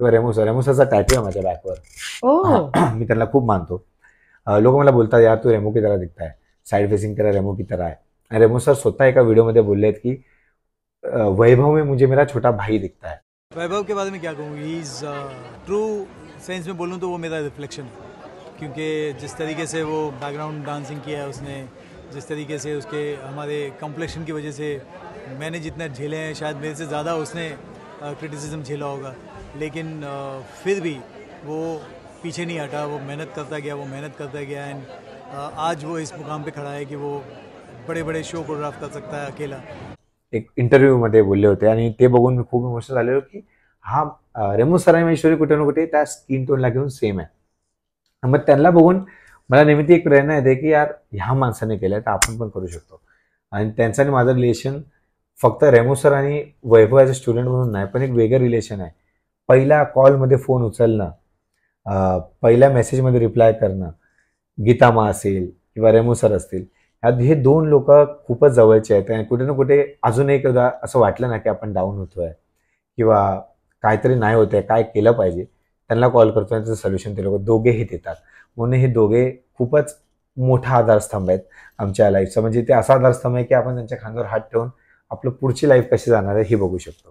किंवा रेमोसरचा टॅटू आहे माझ्या बॅकवर. ओह मी त्यांना खूप मानतो. लोक मला बोलतात यार तू रेमो की तरह दिखता है, साइड फेसिंग तेरा रेमो की तरह है. रेमो सर स्वतः एका वीडियोमध्ये बोलले आहेत की वैभव में मुझे मेरा छोटा भाई दिखता है. वैभव के बारे में क्या कहूँ, ही इज़ ट्रू सेंस में बोलूँ तो वो मेरा रिफ्लेक्शन है, क्योंकि जिस तरीके से वो बैकग्राउंड डांसिंग किया है उसने, जिस तरीके से उसके हमारे कॉम्प्लेक्शन की वजह से मैंने जितना झेले हैं शायद मेरे से ज़्यादा उसने क्रिटिसिज्म झेला होगा, लेकिन फिर भी वो पीछे नहीं हटा, वो मेहनत करता गया एंड आज वो इस मुकाम पे खड़ा है कि वो बड़े बड़े शो कोरियोग्राफ कर सकता है अकेला. एक इंटरव्ह्यूमध्ये बोलले होते आणि ते बघून मी खूप इमोशनल झालेलो की हा रेमो सर आणि महेश्वरी कुठे ना कुठे त्या स्किन टोनला घेऊन सेम आहे. मग त्यांना बघून मला नेहमी ती एक प्रेरणा येते की यार ह्या माणसाने केलं तर आपण पण करू शकतो. आणि त्यांचं आणि माझं रिलेशन फक्त रेमो सर आणि वैभव ॲज अ स्टुडंट म्हणून नाही, पण एक वेगळं रिलेशन आहे. पहिल्या कॉलमध्ये फोन उचलणं, पहिल्या मेसेजमध्ये रिप्लाय करणं, गीता मा असेल किंवा रेमो सर असतील, हे दोन लोक खूपच जवळचे आहेत. आणि कुठे ना कुठे अजून एकदा असं वाटलं ना की आपण डाऊन होतोय किंवा काहीतरी नाही होतंय, काय केलं पाहिजे, त्यांना कॉल करतो आणि त्याचं सोल्युशन ते लोक दोघेही देतात. म्हणून हे दोघे खूपच मोठा आधारस्तंभ आहेत आमच्या लाईफचा. म्हणजे ते असा आधारस्तंभ आहे की आपण त्यांच्या खांद्यावर हात ठेवून आपलं पुढची लाईफ कशी जाणार आहे हे बघू शकतो.